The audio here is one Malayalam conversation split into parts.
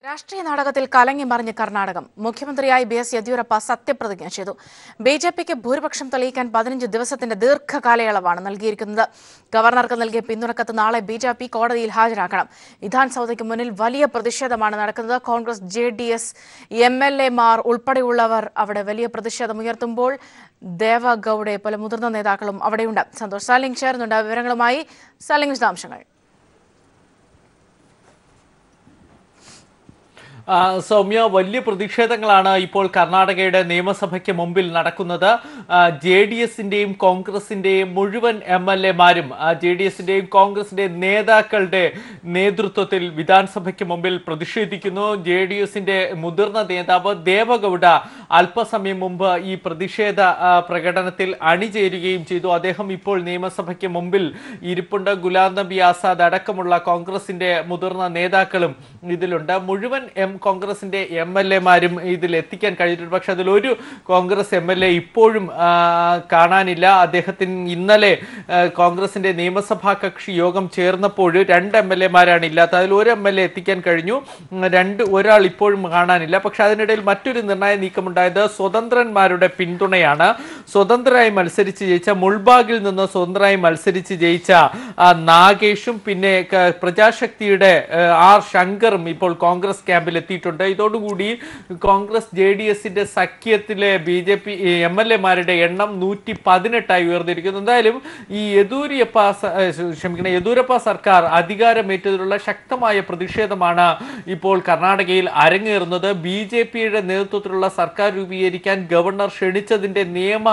രാഷ്ട്രീയ നാടകത്തിൽ കലങ്ങി മറിഞ്ഞ് കർണാടകം. മുഖ്യമന്ത്രിയായി ബി എസ് യെദ്യൂരപ്പ സത്യപ്രതിജ്ഞ ചെയ്തു. ബിജെപിക്ക് ഭൂരിപക്ഷം തെളിയിക്കാൻ 15 ദിവസത്തിന്റെ ദീർഘകാലയളവാണ് നൽകിയിരിക്കുന്നത്. ഗവർണർക്ക് നൽകിയ പിന്തുണക്കത്ത് നാളെ ബിജെപി കോടതിയിൽ ഹാജരാക്കണം. വിധാൻ സൗധയ്ക്ക് മുന്നിൽ വലിയ പ്രതിഷേധമാണ് നടക്കുന്നത്. കോൺഗ്രസ്, JDS, MLA-മാർ ഉൾപ്പെടെയുള്ളവർ അവിടെ വലിയ പ്രതിഷേധമുയർത്തുമ്പോൾ ദേവഗൌഡയെ പോലെ മുതിർന്ന നേതാക്കളും അവിടെയുണ്ട്. സന്തോഷ് സാലിംഗ് ചേർന്നുണ്ട് വിവരങ്ങളുമായി. സാലിംഗ്, വിശദാംശങ്ങൾ. സൗമ്യ, വലിയ പ്രതിഷേധങ്ങളാണ് ഇപ്പോൾ കർണാടകയുടെ നിയമസഭയ്ക്ക് മുമ്പിൽ നടക്കുന്നത്. JDS-ന്റെയും കോൺഗ്രസിന്റെയും മുഴുവൻ MLA-മാരും JDS-ന്റെയും കോൺഗ്രസിന്റെ നേതാക്കളുടെ നേതൃത്വത്തിൽ വിധാൻസഭയ്ക്ക് മുമ്പിൽ പ്രതിഷേധിക്കുന്നു. JDS-ന്റെ മുതിർന്ന നേതാവ് ദേവഗൌഡ അല്പസമയം മുമ്പ് ഈ പ്രതിഷേധ പ്രകടനത്തിൽ അണിചേരുകയും ചെയ്തു. അദ്ദേഹം ഇപ്പോൾ നിയമസഭയ്ക്ക് മുമ്പിൽ ഇരിപ്പുണ്ട്. ഗുലാം നബി ആസാദ് അടക്കമുള്ള കോൺഗ്രസിന്റെ മുതിർന്ന നേതാക്കളും ഇതിലുണ്ട്. മുഴുവൻ കോൺഗ്രസിന്റെ MLA-മാരും ഇതിൽ എത്തിക്കാൻ കഴിഞ്ഞിട്ടുണ്ട്. പക്ഷെ അതിലൊരു കോൺഗ്രസ് MLA ഇപ്പോഴും കാണാനില്ല. അദ്ദേഹത്തിന് ഇന്നലെ കോൺഗ്രസിന്റെ നിയമസഭാ കക്ഷി യോഗം ചേർന്നപ്പോൾ 2 MLA-മാരാണ് ഇല്ലാത്തത്. അതിൽ ഒരു MLA എത്തിക്കാൻ കഴിഞ്ഞു, ഒരാൾ ഇപ്പോഴും കാണാനില്ല. പക്ഷെ അതിനിടയിൽ മറ്റൊരു നിർണായക നീക്കമുണ്ടായത് സ്വതന്ത്രന്മാരുടെ പിന്തുണയാണ്. സ്വതന്ത്രരായി മത്സരിച്ച് ജയിച്ച മുൾബാഗിൽ നിന്ന് സ്വതന്ത്രരായി മത്സരിച്ച് ജയിച്ച നാഗേഷും പിന്നെ പ്രജാശക്തിയുടെ R ശങ്കറും ഇപ്പോൾ കോൺഗ്രസ് ക്യാമ്പിൽ എത്തിയിട്ടുണ്ട്. ഇതോടുകൂടി കോൺഗ്രസ് JDS-ന്റെ സഖ്യത്തിലെ BJP MLA-മാരുടെ എണ്ണം 118 ഉയർന്നിരിക്കുന്നു. എന്തായാലും ഈ യെദ്യൂരപ്പ സർക്കാർ അധികാരമേറ്റതിലുള്ള ശക്തമായ പ്രതിഷേധമാണ് ഇപ്പോൾ കർണാടകയിൽ അരങ്ങേറുന്നത്. BJP-യുടെ നേതൃത്വത്തിലുള്ള സർക്കാർ രൂപീകരിക്കാൻ ഗവർണർ ക്ഷണിച്ചതിന്റെ നിയമ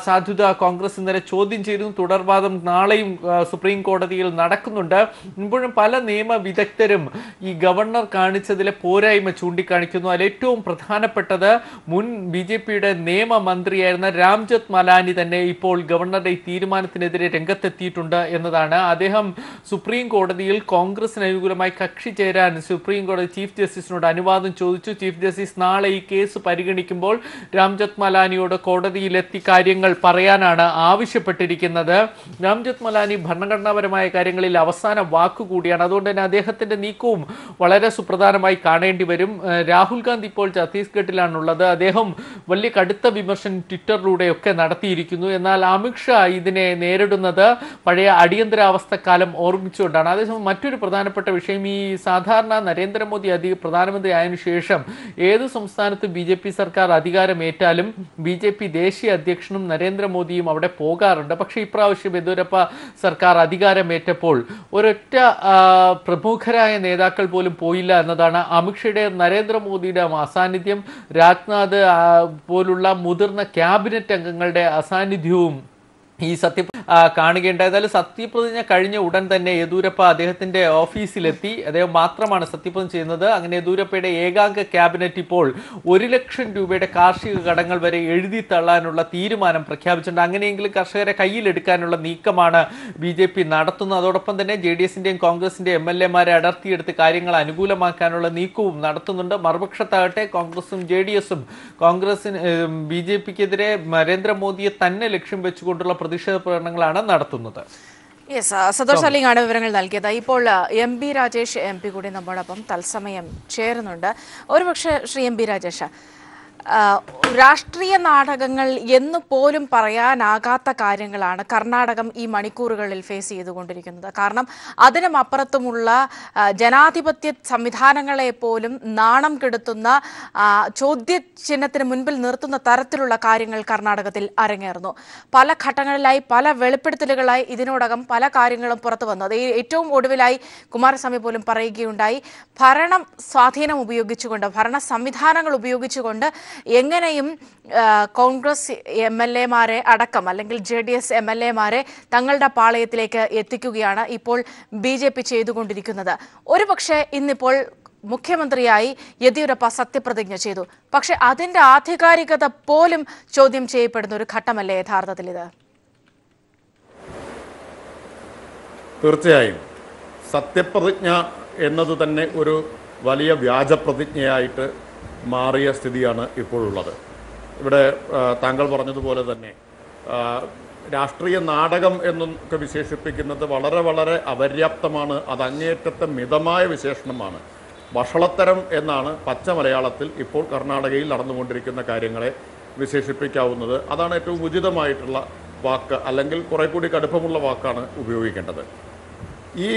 സാധുത കോൺഗ്രസ് ഇന്നലെ ചോദ്യം ചെയ്തു. തുടർവാദം നാളെയും സുപ്രീം കോടതിയിൽ നടക്കുന്നുണ്ട്. ഇപ്പോഴും പല നിയമ വിദഗ്ധരും ഈ ഗവർണർ കാണിച്ചതിലെ പോരായ്മ ചൂണ്ടിക്കാണിക്കുന്നു. അതിൽ ഏറ്റവും പ്രധാനപ്പെട്ടത് മുൻ BJP-യുടെ നിയമമന്ത്രിയായിരുന്ന രാംജത്ത് മലാനി തന്നെ ഇപ്പോൾ ഗവർണറുടെ ഈ തീരുമാനത്തിനെതിരെ രംഗത്തെത്തിയിട്ടുണ്ട് എന്നതാണ്. അദ്ദേഹം സുപ്രീം കോടതിയിൽ കോൺഗ്രസിന് അനുകൂലമായി കക്ഷി ചേരാൻ സുപ്രീം കോടതി ചീഫ് ജസ്റ്റിസിനോട് അനുവാദം ചോദിച്ചു. ചീഫ് ജസ്റ്റിസ് നാളെ ഈ കേസ് പരിഗണിക്കുമ്പോൾ രാംജത്ത് മലാനിയോട് കോടതിയിലെത്തി കാര്യങ്ങൾ പറയാനാണ് ആവശ്യപ്പെട്ടിരിക്കുന്നത്. രാംജത്ത് മലാനി ഭരണഘടനാപരമായ കാര്യങ്ങളിൽ അവസാന വാക്കുകൂടിയാണ്. അതുകൊണ്ട് തന്നെ അദ്ദേഹത്തിന്റെ നീക്കവും വളരെ സുപ്രധാനമായി കാണേണ്ടി വരും. രാഹുൽ ഗാന്ധി ഇപ്പോൾ ഛത്തീസ്ഗഡിലാണുള്ളത്. അദ്ദേഹം വലിയ കടുത്ത വിമർശനം ട്വിറ്ററിലൂടെയൊക്കെ നടത്തിയിരിക്കുന്നു. എന്നാൽ അമിത്ഷാ ഇതിനെ നേരിടുന്നത് പഴയ അടിയന്തരാവസ്ഥക്കാലം ഓർമ്മിച്ചുകൊണ്ടാണ്. അതേസമയം മറ്റൊരു പ്രധാനപ്പെട്ട വിഷയം, ഈ സാധാരണ നരേന്ദ്രമോദി പ്രധാനമന്ത്രി ആയതിനു ശേഷം ഏത് സംസ്ഥാനത്ത് BJP സർക്കാർ അധികാരമേറ്റാലും BJP ദേശീയ അധ്യക്ഷനും നരേന്ദ്രമോദിയും അവിടെ പോകാറുണ്ട്. പക്ഷേ ഇപ്രാവശ്യം യെദ്യൂരപ്പ സർക്കാർ അധികാരമേറ്റപ്പോൾ ഒരൊറ്റ പ്രമുഖരായ നേതാക്കൾ പോലും പോയില്ല എന്നതാണ്. അമിത്ഷയുടെ നരേന്ദ്രമോദിയുടെ അസാന്നിധ്യം, രാജ്നാഥ് പോലുള്ള മുതിർന്ന ക്യാബിനറ്റ് അംഗങ്ങളുടെ അസാന്നിധ്യവും ഈ കാണുകയുണ്ടായത്. സത്യപ്രതിജ്ഞ കഴിഞ്ഞ ഉടൻ തന്നെ യെദ്യൂരപ്പ അദ്ദേഹത്തിന്റെ ഓഫീസിലെത്തി. അദ്ദേഹം മാത്രമാണ് സത്യപ്രതിജ്ഞ ചെയ്യുന്നത്. അങ്ങനെ യെദ്യൂരപ്പയുടെ ഏകാംഗ ക്യാബിനറ്റ് ഇപ്പോൾ 1 ലക്ഷം രൂപയുടെ കാർഷിക കടങ്ങൾ വരെ എഴുതി തള്ളാനുള്ള തീരുമാനം പ്രഖ്യാപിച്ചിട്ടുണ്ട്. അങ്ങനെയെങ്കിലും കർഷകരെ കയ്യിലെടുക്കാനുള്ള നീക്കമാണ് BJP നടത്തുന്നത്. അതോടൊപ്പം തന്നെ JDS-ന്റെയും കോൺഗ്രസിന്റെയും MLA-മാരെ അടർത്തിയെടുത്ത് കാര്യങ്ങൾ അനുകൂലമാക്കാനുള്ള നീക്കവും നടത്തുന്നുണ്ട്. മറുപക്ഷത്താകട്ടെ കോൺഗ്രസും JDS-ഉം BJP-ക്കെതിരെ നരേന്ദ്രമോദിയെ തന്നെ ലക്ഷ്യം വെച്ചുകൊണ്ടുള്ള പ്രതിഷേധ പ്രകടനങ്ങളാണ് നടത്തുന്നത്. സന്തോഷ് സാലിംഗ് ആണ് വിവരങ്ങൾ നൽകിയത്. ഇപ്പോൾ MP രാജേഷ് MP കൂടി നമ്മോടൊപ്പം തത്സമയം ചേരുന്നുണ്ട്. ഒരുപക്ഷെ ശ്രീ MP രാജേഷ്, രാഷ്ട്രീയ നാടകങ്ങൾ എന്ന് പോലും പറയാനാകാത്ത കാര്യങ്ങളാണ് കർണാടകം ഈ മണിക്കൂറുകളിൽ ഫേസ് ചെയ്തുകൊണ്ടിരിക്കുന്നത്. കാരണം അതിനും അപ്പുറത്തുമുള്ള ജനാധിപത്യ സംവിധാനങ്ങളെ പോലും നാണം കെടുത്തുന്ന, ചോദ്യചിഹ്നത്തിന് മുൻപിൽ നിർത്തുന്ന തരത്തിലുള്ള കാര്യങ്ങൾ കർണാടകത്തിൽ അരങ്ങേറുന്നു. പല ഘട്ടങ്ങളിലായി പല വെളിപ്പെടുത്തലുകളായി ഇതിനോടകം പല കാര്യങ്ങളും പുറത്തു വന്നത്. ഏറ്റവും ഒടുവിലായി കുമാരസ്വാമി പോലും പറയുകയുണ്ടായി, ഭരണം സ്വാധീനം ഉപയോഗിച്ചുകൊണ്ട്, ഭരണ സംവിധാനങ്ങൾ ഉപയോഗിച്ചുകൊണ്ട് എങ്ങനെയും കോൺഗ്രസ് MLA-മാരെ അടക്കം അല്ലെങ്കിൽ JDS MLA-മാരെ തങ്ങളുടെ പാളയത്തിലേക്ക് എത്തിക്കുകയാണ് ഇപ്പോൾ BJP ചെയ്തുകൊണ്ടിരിക്കുന്നത്. ഒരുപക്ഷെ ഇന്നിപ്പോൾ മുഖ്യമന്ത്രിയായി യെദ്യൂരപ്പ സത്യപ്രതിജ്ഞ ചെയ്തു. പക്ഷെ അതിന്റെ ആധികാരികത പോലും ചോദ്യം ചെയ്യപ്പെടുന്ന ഒരു ഘട്ടമല്ലേ യഥാർത്ഥത്തിൽ ഇത്? തീർച്ചയായും സത്യപ്രതിജ്ഞ എന്നത് തന്നെ ഒരു വലിയ വ്യാജപ്രതിജ്ഞയായിട്ട് മാറിയ സ്ഥിതിയാണ് ഇപ്പോഴുള്ളത്. ഇവിടെ താങ്കൾ പറഞ്ഞതുപോലെ തന്നെ രാഷ്ട്രീയ നാടകം എന്നൊക്കെ വിശേഷിപ്പിക്കുന്നത് വളരെ വളരെ അപര്യാപ്തമാണ്. അത് അങ്ങേയറ്റത്തെ മിതമായ വിശേഷണമാണ്. വഷളത്തരം എന്നാണ് പച്ച മലയാളത്തിൽ ഇപ്പോൾ കർണാടകയിൽ നടന്നുകൊണ്ടിരിക്കുന്ന കാര്യങ്ങളെ വിശേഷിപ്പിക്കാവുന്നത്. അതാണ് ഏറ്റവും ഉചിതമായിട്ടുള്ള വാക്ക്, അല്ലെങ്കിൽ കുറെ കൂടി കടുപ്പമുള്ള വാക്കാണ് ഉപയോഗിക്കേണ്ടത്. ഈ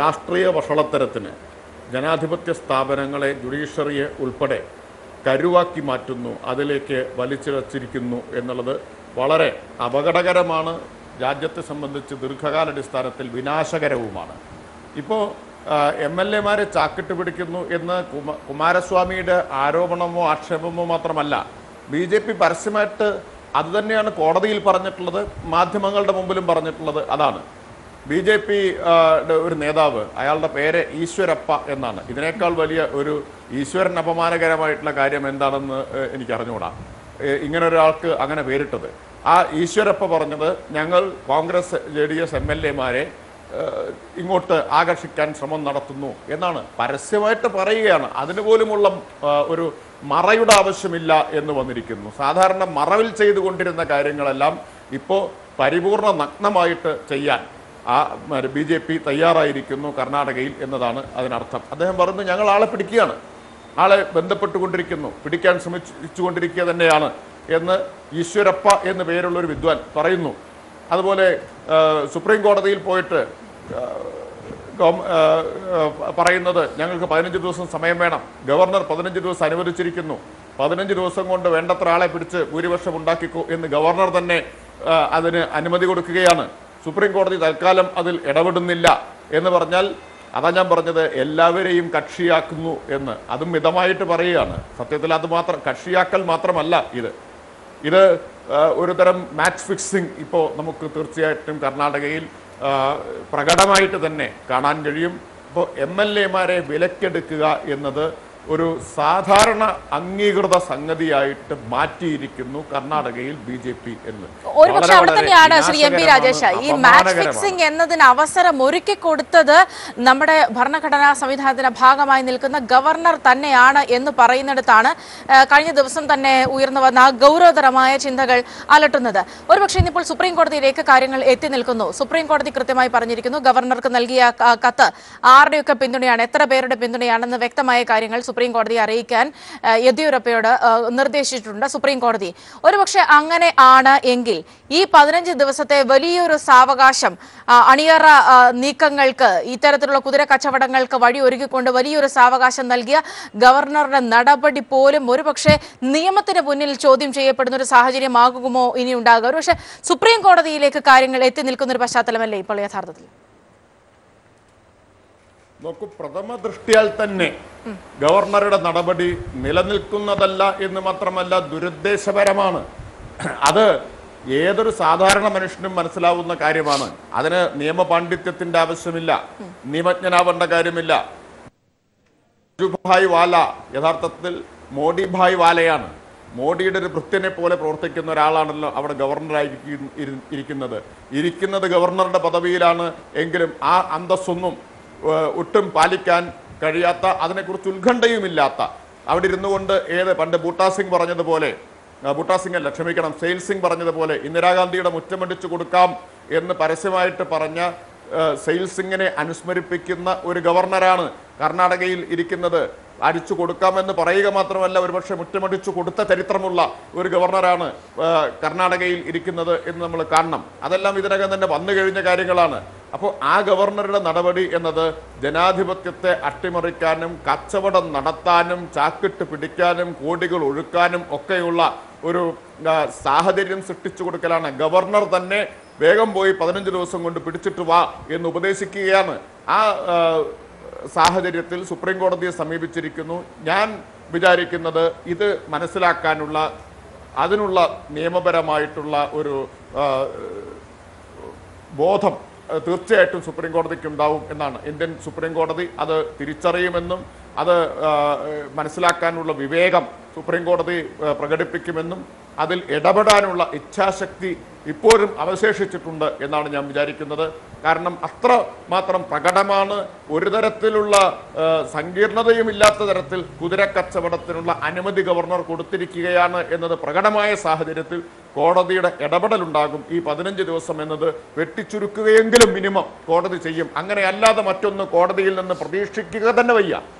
രാഷ്ട്രീയ വഷളത്തരത്തിന് ജനാധിപത്യ സ്ഥാപനങ്ങളെ, ജുഡീഷ്യറിയെ ഉൾപ്പെടെ കരുവാക്കി മാറ്റുന്നു, അതിലേക്ക് വലിച്ചിഴച്ചിരിക്കുന്നു എന്നുള്ളത് വളരെ അപകടകരമാണ്. രാജ്യത്തെ സംബന്ധിച്ച് ദീർഘകാലാടിസ്ഥാനത്തിൽ വിനാശകരവുമാണ്. ഇപ്പോൾ MLA-മാരെ ചാക്കിട്ട് പിടിക്കുന്നു എന്ന് കുമാരസ്വാമിയുടെ ആരോപണമോ ആക്ഷേപമോ മാത്രമല്ല, BJP പരസ്യമായിട്ട് അതുതന്നെയാണ് കോടതിയിൽ പറഞ്ഞിട്ടുള്ളത്, മാധ്യമങ്ങളുടെ മുമ്പിലും പറഞ്ഞിട്ടുള്ളത്. അതാണ് BJP ഒരു നേതാവ്, അയാളുടെ പേര് ഈശ്വരപ്പ എന്നാണ്. ഇതിനേക്കാൾ വലിയ ഒരു ഈശ്വരൻ അപമാനകരമായിട്ടുള്ള കാര്യം എന്താണെന്ന് എനിക്കറിഞ്ഞുകൂടാ, ഇങ്ങനെ ഒരാൾക്ക് അങ്ങനെ പേരിട്ടത്. ആ ഈശ്വരപ്പ പറഞ്ഞത്, ഞങ്ങൾ കോൺഗ്രസ് JDS MLA-മാരെ ഇങ്ങോട്ട് ആകർഷിക്കാൻ ശ്രമം നടത്തുന്നു എന്നാണ്. പരസ്യമായിട്ട് പറയുകയാണ്. അതിന് പോലുമുള്ള ഒരു മറയുടെ ആവശ്യമില്ല എന്ന് വന്നിരിക്കുന്നു. സാധാരണ മറവിൽ ചെയ്തുകൊണ്ടിരുന്ന കാര്യങ്ങളെല്ലാം ഇപ്പോൾ പരിപൂർണ നഗ്നമായിട്ട് ചെയ്യാൻ BJP തയ്യാറായിരിക്കുന്നു കർണാടകയിൽ എന്നതാണ് അതിനർത്ഥം. അദ്ദേഹം പറഞ്ഞു, ഞങ്ങൾ ആളെ പിടിക്കുകയാണ്, ആളെ ബന്ധപ്പെട്ടുകൊണ്ടിരിക്കുന്നു, പിടിക്കാൻ ശ്രമിച്ചുകൊണ്ടിരിക്കുക തന്നെയാണ് എന്ന് ഈശ്വരപ്പ എന്ന് പേരുള്ളൊരു വിദ്വാൻ പറയുന്നു. അതുപോലെ സുപ്രീം കോടതിയിൽ പോയിട്ട് പറയുന്നത്, ഞങ്ങൾക്ക് 15 ദിവസം സമയം വേണം, ഗവർണർ 15 ദിവസം അനുവദിച്ചിരിക്കുന്നു, 15 ദിവസം കൊണ്ട് വേണ്ടത്ര ആളെ പിടിച്ച് ഭൂരിപക്ഷം ഉണ്ടാക്കിക്കോ എന്ന് ഗവർണർ തന്നെ അതിന് അനുമതി കൊടുക്കുകയാണ്. സുപ്രീം കോടതി തൽക്കാലം അതിൽ ഇടപെടുന്നില്ല എന്ന് പറഞ്ഞാൽ, അതാ ഞാൻ പറഞ്ഞത്, എല്ലാവരെയും കക്ഷിയാക്കുന്നു എന്ന്. അതും മിതമായിട്ട് പറയുകയാണ്. സത്യത്തിൽ അത് മാത്രം കക്ഷിയാക്കൽ മാത്രമല്ല, ഇത് ഒരു തരം മാച്ച് ഫിക്സിംഗ് ഇപ്പോൾ നമുക്ക് തീർച്ചയായിട്ടും കർണാടകയിൽ പ്രകടമായിട്ട് തന്നെ കാണാൻ കഴിയും. ഇപ്പോൾ MLA-മാരെ വിലക്കെടുക്കുക എന്നത് ഒരു സാധാരണ അംഗീകൃത സംഗതിയായിട്ട് മാറ്റിയിരിക്കുന്നു കർണാടകയിൽ BJP എന്ന്. ഒരുപക്ഷെ അവിടെ തന്നെയാണ് ശ്രീ MP രാജേഷ് ഈ മാച്ച് ഫിക്സിംഗ് എന്നതിന് അവസരം ഒരുക്കി കൊടുത്തത് നമ്മുടെ ഭരണഘടനാ സംവിധാനത്തിന്റെ ഭാഗമായി നിൽക്കുന്ന ഗവർണർ തന്നെയാണ് എന്ന് പറയുന്നിടത്താണ് കഴിഞ്ഞ ദിവസം തന്നെ ഉയർന്നു വന്ന ഗൗരവതരമായ ചിന്തകൾ അലട്ടുന്നത്. ഒരുപക്ഷെ ഇന്നിപ്പോൾ സുപ്രീം കോടതിയിലേക്ക് കാര്യങ്ങൾ എത്തി നിൽക്കുന്നു. സുപ്രീം കോടതി കൃത്യമായി പറഞ്ഞിരിക്കുന്നു, ഗവർണർക്ക് നൽകിയ കത്ത് ആരുടെയൊക്കെ പിന്തുണയാണ്, എത്ര പേരുടെ പിന്തുണയാണെന്ന് വ്യക്തമായ കാര്യങ്ങൾ സുപ്രീം കോടതിയെ അറിയിക്കാൻ യെദ്യൂരപ്പയോട് നിർദ്ദേശിച്ചിട്ടുണ്ട് സുപ്രീം കോടതി. ഒരുപക്ഷെ അങ്ങനെ ആണ് എങ്കിൽ ഈ 15 ദിവസത്തെ വലിയൊരു സാവകാശം അണിയറ നീക്കങ്ങൾക്ക്, ഇത്തരത്തിലുള്ള കുതിര കച്ചവടങ്ങൾക്ക് വഴി ഒരുക്കിക്കൊണ്ട് വലിയൊരു സാവകാശം നൽകിയ ഗവർണറുടെ നടപടി പോലും ഒരുപക്ഷെ നിയമത്തിന് മുന്നിൽ ചോദ്യം ചെയ്യപ്പെടുന്ന ഒരു സാഹചര്യമാകുമോ ഇനി ഉണ്ടാകുക? ഒരുപക്ഷെ സുപ്രീം കോടതിയിലേക്ക് കാര്യങ്ങൾ എത്തി നിൽക്കുന്ന ഒരു പശ്ചാത്തലമല്ലേ ഇപ്പോൾ യഥാർത്ഥത്തിൽ? നോക്കൂ, പ്രഥമ ദൃഷ്ടിയാൽ തന്നെ ഗവർണറുടെ നടപടി നിലനിൽക്കുന്നതല്ല എന്ന് മാത്രമല്ല ദുരുദ്ദേശപരമാണ്. അത് ഏതൊരു സാധാരണ മനുഷ്യനും മനസ്സിലാവുന്ന കാര്യമാണ്. അതിന് നിയമപാണ്ഡിത്യത്തിന്റെ ആവശ്യമില്ല, നിയമജ്ഞനാവേണ്ട കാര്യമില്ല. ഭായ് വാല യഥാർത്ഥത്തിൽ മോഡി ഭായ് വാലയാണ്. മോഡിയുടെ ഒരു ഭൃത്യനെ പോലെ പ്രവർത്തിക്കുന്ന ഒരാളാണല്ലോ അവിടെ ഗവർണറായി ഇരിക്കുന്നത് ഗവർണറുടെ പദവിയിലാണ്. എങ്കിലും ആ അന്തസ്സൊന്നും ഒട്ടും പാലിക്കാൻ കഴിയാത്ത, അതിനെക്കുറിച്ച് ഉത്കണ്ഠയുമില്ലാത്ത, അവിടെ ഇരുന്നു കൊണ്ട് പണ്ട് ബൂട്ടാ സിംഗ് പറഞ്ഞതുപോലെ, സെയിൽ സിംഗ് പറഞ്ഞതുപോലെ ഇന്ദിരാഗാന്ധിയുടെ മുറ്റമടിച്ചു കൊടുക്കാം എന്ന് പരസ്യമായിട്ട് പറഞ്ഞ സെയിൽ സിംഗിനെ അനുസ്മരിപ്പിക്കുന്ന ഒരു ഗവർണറാണ് കർണാടകയിൽ ഇരിക്കുന്നത്. അടിച്ചു കൊടുക്കാമെന്ന് പറയുക മാത്രമല്ല, ഒരുപക്ഷെ മുറ്റമടിച്ചു കൊടുത്ത ചരിത്രമുള്ള ഒരു ഗവർണറാണ് കർണാടകയിൽ ഇരിക്കുന്നത് എന്ന് നമ്മൾ കാണണം. അതെല്ലാം ഇതിനകം തന്നെ വന്നു കഴിഞ്ഞ കാര്യങ്ങളാണ്. അപ്പോൾ ആ ഗവർണറുടെ നടപടി എന്നത് ജനാധിപത്യത്തെ അട്ടിമറിക്കാനും കച്ചവടം നടത്താനും ചാക്കിട്ട് പിടിക്കാനും കോടികൾ ഒഴുക്കാനും ഒക്കെയുള്ള ഒരു സാഹചര്യം സൃഷ്ടിച്ചു കൊടുക്കലാണ്. ഗവർണർ തന്നെ വേഗം പോയി 15 ദിവസം കൊണ്ട് പിടിച്ചിട്ട് വാ എന്ന് ഉപദേശിക്കുകയാണ്. ആ സാഹചര്യത്തിൽ സുപ്രീം കോടതിയെ സമീപിച്ചിരിക്കുന്നു. ഞാൻ വിചാരിക്കുന്നത് ഇത് മനസ്സിലാക്കാനുള്ള, അതിനുള്ള നിയമപരമായിട്ടുള്ള ഒരു ബോധം തീർച്ചയായിട്ടും സുപ്രീം കോടതിക്ക് ഉണ്ടാവും എന്നാണ്. ഇന്ത്യൻ സുപ്രീം കോടതി അത് തിരിച്ചറിയുമെന്നും അത് മനസ്സിലാക്കാനുള്ള വിവേകം സുപ്രീം കോടതി പ്രകടിപ്പിക്കുമെന്നും അതിൽ ഇടപെടാനുള്ള ഇച്ഛാശക്തി ഇപ്പോഴും അവശേഷിച്ചിട്ടുണ്ട് എന്നാണ് ഞാൻ വിചാരിക്കുന്നത്. കാരണം അത്ര മാത്രം പ്രകടമാണ്. ഒരു തരത്തിലുള്ള സങ്കീർണതയും ഇല്ലാത്ത തരത്തിൽ കുതിരക്കച്ചവടത്തിനുള്ള അനുമതി ഗവർണർ കൊടുത്തിരിക്കുകയാണ് എന്നത് പ്രകടമായ സാഹചര്യത്തിൽ കോടതിയുടെ ഇടപെടലുണ്ടാകും. ഈ 15 ദിവസം എന്നത് വെട്ടിച്ചുരുക്കുകയെങ്കിലും മിനിമം കോടതി ചെയ്യും. അങ്ങനെയല്ലാതെ മറ്റൊന്ന് കോടതിയിൽ നിന്ന് പ്രതീക്ഷിക്കുക തന്നെ വയ്യ.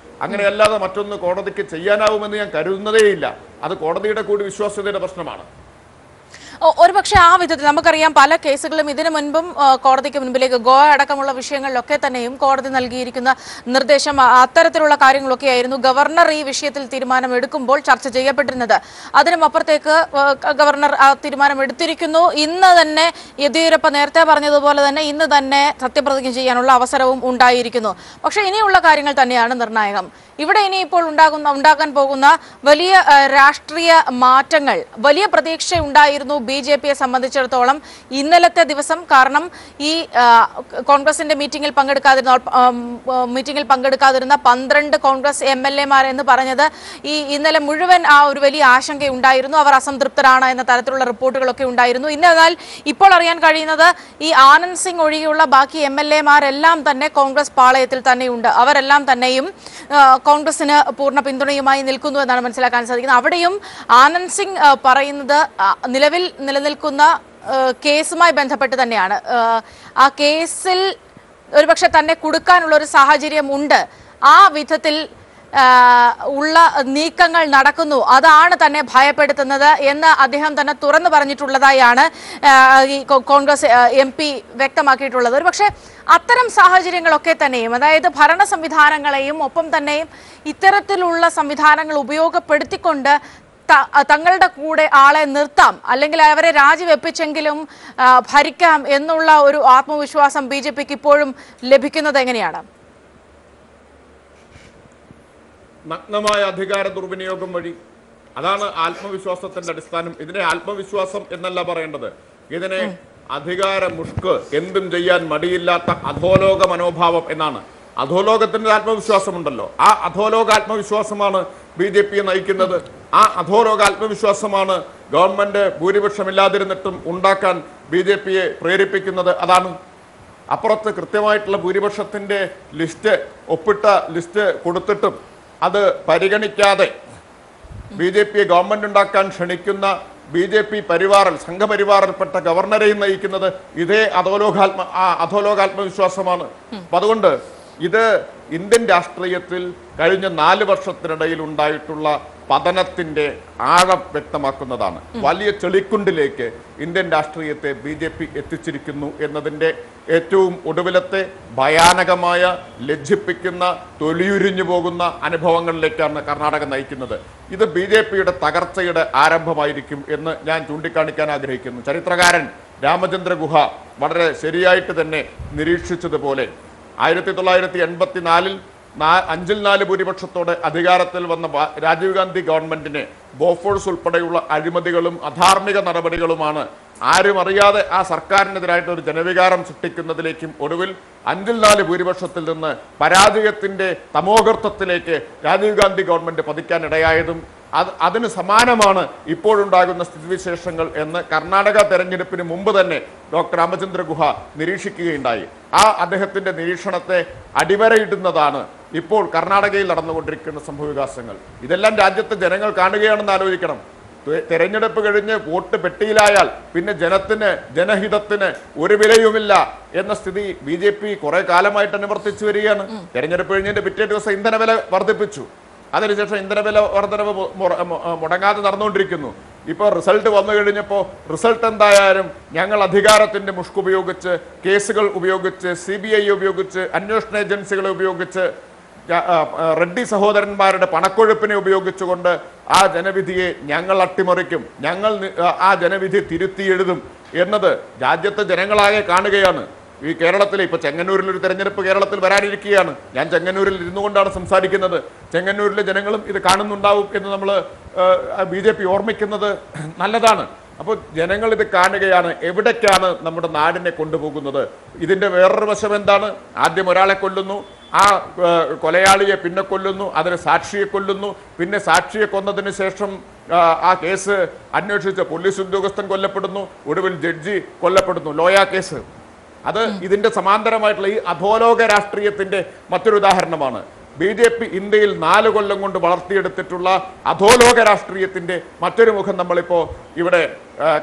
അങ്ങനെയല്ലാതെ മറ്റൊന്ന് കോടതിക്ക് ചെയ്യാനാവുമെന്ന് ഞാൻ കരുതുന്നതേയില്ല. അത് കോടതിയുടെ കൂടി വിശ്വാസ്യതയുടെ പ്രശ്നമാണ്. ഒരുപക്ഷെ ആ വിധത്തിൽ നമുക്കറിയാം പല കേസുകളും ഇതിനു മുൻപും കോടതിക്ക് മുൻപിലേക്ക് ഗോവ അടക്കമുള്ള വിഷയങ്ങളിലൊക്കെ തന്നെയും കോടതി നൽകിയിരിക്കുന്ന നിർദ്ദേശം അത്തരത്തിലുള്ള കാര്യങ്ങളൊക്കെ ആയിരുന്നു. ഗവർണർ ഈ വിഷയത്തിൽ തീരുമാനമെടുക്കുമ്പോൾ ചർച്ച ചെയ്യപ്പെട്ടിരുന്നത്. അതിനും അപ്പുറത്തേക്ക് ഗവർണർ ആ തീരുമാനം എടുത്തിരിക്കുന്നു. ഇന്ന് തന്നെ യെദ്യൂരപ്പ നേരത്തെ പറഞ്ഞതുപോലെ തന്നെ ഇന്ന് തന്നെ സത്യപ്രതിജ്ഞ ചെയ്യാനുള്ള അവസരവും ഉണ്ടായിരിക്കുന്നു. പക്ഷേ ഇനിയുള്ള കാര്യങ്ങൾ തന്നെയാണ് നിർണായകം. ഇവിടെ ഇനിയിപ്പോൾ ഉണ്ടാകാൻ പോകുന്ന വലിയ രാഷ്ട്രീയ മാറ്റങ്ങൾ, വലിയ പ്രതീക്ഷയുണ്ടായിരുന്നു BJPയെ സംബന്ധിച്ചിടത്തോളം ഇന്നലത്തെ ദിവസം. കാരണം ഈ കോൺഗ്രസിന്റെ മീറ്റിംഗിൽ പങ്കെടുക്കാതിരുന്ന 12 കോൺഗ്രസ് MLA-മാർ എന്ന് പറഞ്ഞത് ഈ ഇന്നലെ മുഴുവൻ ആ ഒരു വലിയ ആശങ്കയുണ്ടായിരുന്നു. അവർ അസംതൃപ്തരാണ് എന്ന തരത്തിലുള്ള റിപ്പോർട്ടുകളൊക്കെ ഉണ്ടായിരുന്നു. എന്നാൽ ഇപ്പോൾ അറിയാൻ കഴിയുന്നത് ഈ ആനന്ദ് സിംഗ് ഒഴികെയുള്ള ബാക്കി MLA-മാരെല്ലാം തന്നെ കോൺഗ്രസ് പാളയത്തിൽ തന്നെയുണ്ട്. അവരെല്ലാം തന്നെയും കോൺഗ്രസിന് പൂർണ്ണ പിന്തുണയുമായി നിൽക്കുന്നു എന്നാണ് മനസ്സിലാക്കാൻ സാധിക്കുന്നത്. അവിടെയും ആനന്ദ് സിംഗ് പറയുന്നത് നിലവിൽ നിലനിൽക്കുന്ന കേസുമായി ബന്ധപ്പെട്ട് തന്നെയാണ്. ആ കേസിൽ ഒരുപക്ഷെ തന്നെ കുടുക്കാനുള്ള ഒരു സാഹചര്യം ഉണ്ട്. ആ വിധത്തിൽ ഉള്ള നീക്കങ്ങൾ നടക്കുന്നു. അതാണ് തന്നെ ഭയപ്പെടുത്തുന്നത് എന്ന് അദ്ദേഹം തന്നെ തുറന്നു പറഞ്ഞിട്ടുള്ളതായാണ് ഈ കോൺഗ്രസ് MP വ്യക്തമാക്കിയിട്ടുള്ളത്. ഒരുപക്ഷെ അത്തരം സാഹചര്യങ്ങളൊക്കെ തന്നെയും, അതായത് ഭരണ സംവിധാനങ്ങളെയും ഒപ്പം തന്നെയും ഇത്തരത്തിലുള്ള സംവിധാനങ്ങൾ ഉപയോഗപ്പെടുത്തിക്കൊണ്ട് തങ്ങളുടെ കൂടെ ആളെ നിർത്താം, അല്ലെങ്കിൽ അവരെ രാജിവെപ്പിച്ചെങ്കിലും ഭരിക്കാം എന്നുള്ള ഒരു ആത്മവിശ്വാസം BJPക്ക് ഇപ്പോഴും ലഭിക്കുന്നത് എങ്ങനെയാണ്? നഗ്നമായ അധികാര ദുർവിനിയോഗം വഴി. അതാണ് ആത്മവിശ്വാസത്തിന്റെ അടിസ്ഥാനം. ഇതിനെ ആത്മവിശ്വാസം എന്നല്ല പറയേണ്ടത്, ഇതിനെ അധികാര മുഷ്ക്, എന്തും ചെയ്യാൻ മടിയില്ലാത്ത അധോലോക മനോഭാവം എന്നാണ്. അധോലോകത്തിന്റെ ആത്മവിശ്വാസമുണ്ടല്ലോ, ആ അധോലോക ആത്മവിശ്വാസമാണ് BJPയെ നയിക്കുന്നത്. ആ അധോലോക ആത്മവിശ്വാസമാണ് ഗവൺമെന്റ് ഭൂരിപക്ഷമില്ലാതിരുന്നിട്ടും ഉണ്ടാക്കാൻ BJPയെ പ്രേരിപ്പിക്കുന്നത്. അതാണ്. അപ്പുറത്ത് കൃത്യമായിട്ടുള്ള ഭൂരിപക്ഷത്തിന്റെ ലിസ്റ്റ്, ഒപ്പിട്ട ലിസ്റ്റ് കൊടുത്തിട്ടും അത് പരിഗണിക്കാതെ BJPയെ ഗവൺമെന്റ് ഉണ്ടാക്കാൻ ക്ഷണിക്കുന്ന BJP പരിവാറിൽ, സംഘപരിവാറിൽപ്പെട്ട ഗവർണറെയും നയിക്കുന്നത് ഇതേ അധോലോകാത്മവിശ്വാസമാണ്. അപ്പൊ അതുകൊണ്ട് ഇത് ഇന്ത്യൻ രാഷ്ട്രീയത്തിൽ കഴിഞ്ഞ 4 വർഷത്തിനിടയിൽ ഉണ്ടായിട്ടുള്ള പതനത്തിന്റെ ആഴം വ്യക്തമാക്കുന്നതാണ്. വലിയ ചെളിക്കുണ്ടിലേക്ക് ഇന്ത്യൻ രാഷ്ട്രീയത്തെ BJP എത്തിച്ചിരിക്കുന്നു എന്നതിൻ്റെ ഏറ്റവും ഒടുവിലത്തെ ഭയാനകമായ, ലജ്ജിപ്പിക്കുന്ന, തൊലിയുരിഞ്ഞു പോകുന്ന അനുഭവങ്ങളിലേക്കാണ് കർണാടക നയിക്കുന്നത്. ഇത് BJPയുടെ തകർച്ചയുടെ ആരംഭമായിരിക്കും എന്ന് ഞാൻ ചൂണ്ടിക്കാണിക്കാൻ ആഗ്രഹിക്കുന്നു. ചരിത്രകാരൻ രാമചന്ദ്ര ഗുഹ വളരെ ശരിയായിട്ട് തന്നെ നിരീക്ഷിച്ചതുപോലെ 1984-ൽ 5-4 ഭൂരിപക്ഷത്തോടെ അധികാരത്തിൽ വന്ന രാജീവ് ഗാന്ധി ഗവൺമെന്റിനെ ബോഫോഴ്സ് ഉൾപ്പെടെയുള്ള അഴിമതികളും അധാർമിക നടപടികളുമാണ് ആരും അറിയാതെ ആ സർക്കാരിനെതിരായിട്ട് ഒരു ജനവികാരം സൃഷ്ടിക്കുന്നതിലേക്കും ഒടുവിൽ 5-4 ഭൂരിപക്ഷത്തിൽ നിന്ന് പരാജയത്തിന്റെ തമോഗർത്തത്തിലേക്ക് രാജീവ് ഗാന്ധി ഗവൺമെന്റ് പതിക്കാനിടയായതും അതിന് സമാനമാണ് ഇപ്പോഴുണ്ടാകുന്ന സ്ഥിതിവിശേഷങ്ങൾ എന്ന് കർണാടക തെരഞ്ഞെടുപ്പിന് മുമ്പ് തന്നെ ഡോക്ടർ രാമചന്ദ്ര ഗുഹ നിരീക്ഷിക്കുകയുണ്ടായി. ആ അദ്ദേഹത്തിന്റെ നിരീക്ഷണത്തെ അടിവരയിടുന്നതാണ് ഇപ്പോൾ കർണാടകയിൽ നടന്നുകൊണ്ടിരിക്കുന്ന സംഭവവികാസങ്ങൾ. ഇതെല്ലാം രാജ്യത്തെ ജനങ്ങൾ കാണുകയാണെന്ന് ആലോചിക്കണം. തെരഞ്ഞെടുപ്പ് കഴിഞ്ഞ് വോട്ട് പെട്ടിയിലായാൽ പിന്നെ ജനഹിതത്തിന് ഒരു വിലയുമില്ല എന്ന സ്ഥിതി BJP കുറെ കാലമായിട്ട് അനുവർത്തിച്ചു വരികയാണ്. തെരഞ്ഞെടുപ്പ് കഴിഞ്ഞതിന്റെ പിറ്റേ ദിവസം ഇന്ധനവില വർദ്ധിപ്പിച്ചു. അതിനുശേഷം ഇന്ധനവില വർധനവ് മുടങ്ങാതെ നടന്നുകൊണ്ടിരിക്കുന്നു. ഇപ്പോൾ റിസൾട്ട് വന്നു കഴിഞ്ഞപ്പോൾ റിസൾട്ട് എന്തായാലും ഞങ്ങൾ അധികാരത്തിന്റെ മുഷ്ക് ഉപയോഗിച്ച്, കേസുകൾ ഉപയോഗിച്ച്, CBI ഉപയോഗിച്ച്, അന്വേഷണ ഏജൻസികളെ ഉപയോഗിച്ച്, റെഡ്ഡി സഹോദരന്മാരുടെ പണക്കൊഴുപ്പിനെ ഉപയോഗിച്ചുകൊണ്ട് ആ ജനവിധിയെ ഞങ്ങൾ അട്ടിമറിക്കും, ഞങ്ങൾ ആ ജനവിധി തിരുത്തി എഴുതും എന്നത് രാജ്യത്തെ ജനങ്ങളാകെ കാണുകയാണ്. ഈ കേരളത്തിൽ ഇപ്പോൾ ചെങ്ങന്നൂരിൽ ഒരു തെരഞ്ഞെടുപ്പ് കേരളത്തിൽ വരാനിരിക്കുകയാണ്. ഞാൻ ചെങ്ങന്നൂരിൽ ഇരുന്നു കൊണ്ടാണ് സംസാരിക്കുന്നത്. ചെങ്ങന്നൂരിലെ ജനങ്ങളും ഇത് കാണുന്നുണ്ടാവും എന്ന് നമ്മൾ BJP ഓർമ്മിക്കുന്നത് നല്ലതാണ്. അപ്പോൾ ജനങ്ങൾ ഇത് കാണുകയാണ്. എവിടേക്കാണ് നമ്മുടെ നാടിനെ കൊണ്ടുപോകുന്നത്? ഇതിൻ്റെ വേറൊരു വശം എന്താണ്? ആദ്യം ഒരാളെ കൊല്ലുന്നു, ആ കൊലയാളിയെ പിന്നെ കൊല്ലുന്നു, അതിന് സാക്ഷിയെ കൊല്ലുന്നു, പിന്നെ സാക്ഷിയെ കൊന്നതിന് ശേഷം ആ കേസ് അന്വേഷിച്ച പോലീസ് ഉദ്യോഗസ്ഥൻ കൊല്ലപ്പെടുന്നു, ഒടുവിൽ ജഡ്ജി കൊല്ലപ്പെടുന്നു. ലോയ കേസ് അത് ഇതിന്റെ സമാന്തരമായിട്ടുള്ള ഈ അധോലോക രാഷ്ട്രീയത്തിന്റെ മറ്റൊരു ഉദാഹരണമാണ്. BJP ഇന്ത്യയിൽ 4 കൊല്ലം കൊണ്ട് വളർത്തിയെടുത്തിട്ടുള്ള അധോലോക രാഷ്ട്രീയത്തിന്റെ മറ്റൊരു മുഖം നമ്മളിപ്പോ ഇവിടെ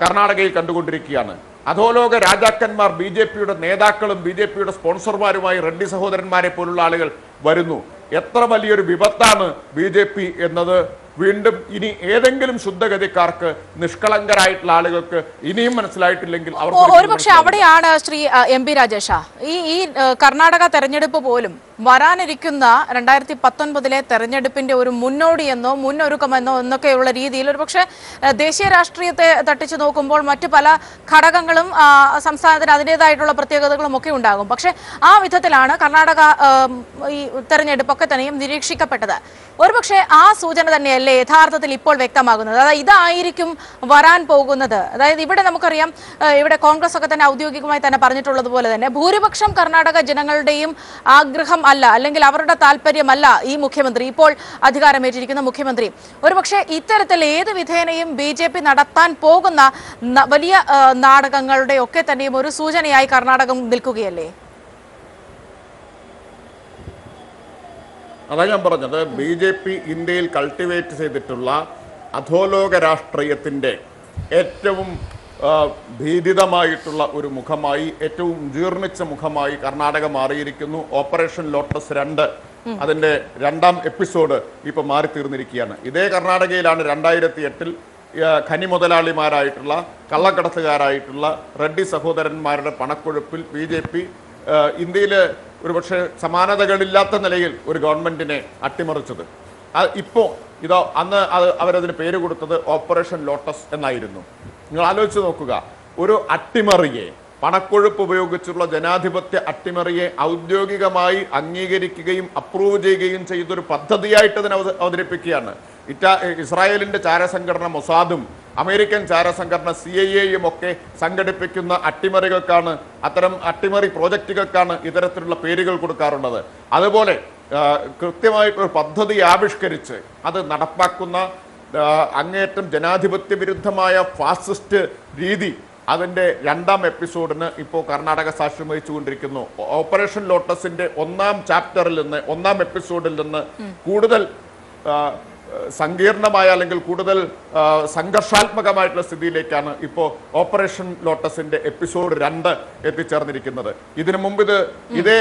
കർണാടകയിൽ കണ്ടുകൊണ്ടിരിക്കുകയാണ്. അധോലോക രാജാക്കന്മാർ BJPയുടെ നേതാക്കളും BJPയുടെ സ്പോൺസർമാരുമായി റെഡ്ഡി സഹോദരന്മാരെ പോലുള്ള ആളുകൾ വരുന്നു. എത്ര വലിയൊരു വിപത്താണ് BJP എന്നത് വീണ്ടും ഇനി ഏതെങ്കിലും ശുദ്ധഗതിക്കാർക്ക് നിഷ്കളങ്കരായിട്ടുള്ള ആളുകൾക്ക് ഇനിയും മനസ്സിലായിട്ടില്ലെങ്കിൽ ഒരുപക്ഷെ അവിടെയാണ് ശ്രീ MP രാജേഷ ഈ കർണാടക തെരഞ്ഞെടുപ്പ് പോലും വരാനിരിക്കുന്ന 2019 തെരഞ്ഞെടുപ്പിന്റെ ഒരു മുന്നോടിയെന്നോ മുന്നൊരുക്കമെന്നോ എന്നൊക്കെയുള്ള രീതിയിൽ ഒരുപക്ഷെ ദേശീയ രാഷ്ട്രീയത്തെ തട്ടിച്ചു നോക്കുമ്പോൾ മറ്റു പല ഘടകങ്ങളും സംസ്ഥാനത്തിന് അതിൻ്റെതായിട്ടുള്ള പ്രത്യേകതകളും ഒക്കെ ഉണ്ടാകും. പക്ഷെ ആ വിധത്തിലാണ് കർണാടക ഈ തെരഞ്ഞെടുപ്പൊക്കെ തന്നെയും നിരീക്ഷിക്കപ്പെട്ടത്. ഒരുപക്ഷെ ആ സൂചന തന്നെയല്ലേ യഥാർത്ഥത്തിൽ ഇപ്പോൾ വ്യക്തമാകുന്നത്? അതായത് ഇതായിരിക്കും വരാൻ പോകുന്നത്. അതായത് ഇവിടെ നമുക്കറിയാം, ഇവിടെ കോൺഗ്രസ് ഒക്കെ തന്നെ ഔദ്യോഗികമായി തന്നെ പറഞ്ഞിട്ടുള്ളത് പോലെ തന്നെ ഭൂരിപക്ഷം കർണാടക ജനങ്ങളുടെയും ആഗ്രഹം അല്ല, അല്ലെങ്കിൽ അവരുടെ താല്പര്യമല്ല ഈ മുഖ്യമന്ത്രി, ഇപ്പോൾ അധികാരമേറ്റിരിക്കുന്ന മുഖ്യമന്ത്രി. ഒരുപക്ഷെ ഇത്തരത്തിൽ ഏത് വിധേനയും BJP നടത്താൻ പോകുന്ന വലിയ നാടകങ്ങളുടെ ഒക്കെ തന്നെയും ഒരു സൂചനയായി കർണാടകം നിൽക്കുകയല്ലേ? അതാ ഞാൻ പറഞ്ഞത്, BJP ഇന്ത്യയിൽ കൾട്ടിവേറ്റ് ചെയ്തിട്ടുള്ള അധോലോക രാഷ്ട്രീയത്തിന്റെ ഏറ്റവും ഭീതിതമായിട്ടുള്ള ഒരു മുഖമായി, ഏറ്റവും ജീർണിച്ച മുഖമായി കർണാടക മാറിയിരിക്കുന്നു. ഓപ്പറേഷൻ ലോട്ടസ് 2 അതിന്റെ 2ാം എപ്പിസോഡ് ഇപ്പൊ മാറിത്തീർന്നിരിക്കുകയാണ്. ഇതേ കർണാടകയിലാണ് 2008 ഖനി മുതലാളിമാരായിട്ടുള്ള കള്ളക്കടത്തുകാരായിട്ടുള്ള റെഡ്ഡി സഹോദരന്മാരുടെ പണക്കൊഴുപ്പിൽ BJP ഇന്ത്യയില് ഒരുപക്ഷെ സമാനതകളില്ലാത്ത നിലയിൽ ഒരു ഗവൺമെന്റിനെ അട്ടിമറിച്ചത്. ഇപ്പോൾ ഇതോ അന്ന് അവരതിന് പേര് കൊടുത്തത് ഓപ്പറേഷൻ ലോട്ടസ് എന്നായിരുന്നു. നിങ്ങൾ ആലോചിച്ച് നോക്കുക, ഒരു അട്ടിമറിയെ, പണക്കൊഴുപ്പ് ഉപയോഗിച്ചുള്ള ജനാധിപത്യ അട്ടിമറിയെ ഔദ്യോഗികമായി അംഗീകരിക്കുകയും അപ്രൂവ് ചെയ്യുകയും ചെയ്തൊരു പദ്ധതിയായിട്ട് അതിനെ അവതരിപ്പിക്കുകയാണ്. ഇസ്രായേലിന്റെ ചാരസംഘടന മൊസാദും അമേരിക്കൻ ചാരസംഘടന CIA ഒക്കെ സംഘടിപ്പിക്കുന്ന അട്ടിമറികൾക്കാണ്, അത്തരം അട്ടിമറി പ്രോജക്റ്റുകൾക്കാണ് ഇത്തരത്തിലുള്ള പേരുകൾ കൊടുക്കാറുള്ളത്. അതുപോലെ കൃത്യമായിട്ടൊരു പദ്ധതി ആവിഷ്കരിച്ച് അത് നടപ്പാക്കുന്ന അങ്ങേയറ്റം ജനാധിപത്യ വിരുദ്ധമായ ഫാസിസ്റ്റ് രീതി, അതിന്റെ 2ാം എപ്പിസോഡിന് ഇപ്പോൾ കർണാടക സാക്ഷ്യം വഹിച്ചുകൊണ്ടിരിക്കുന്നു. ഓപ്പറേഷൻ ലോട്ടസിന്റെ 1ാം ചാപ്റ്ററിൽ നിന്ന്, 1ാം എപ്പിസോഡിൽ നിന്ന് കൂടുതൽ സങ്കീർണമായ അല്ലെങ്കിൽ കൂടുതൽ സംഘർഷാത്മകമായിട്ടുള്ള സ്ഥിതിയിലേക്കാണ് ഇപ്പോൾ ഓപ്പറേഷൻ ലോട്ടസിന്റെ എപ്പിസോഡ് 2 എത്തിച്ചേർന്നിരിക്കുന്നത്. ഇതിനു മുമ്പ് ഇതേ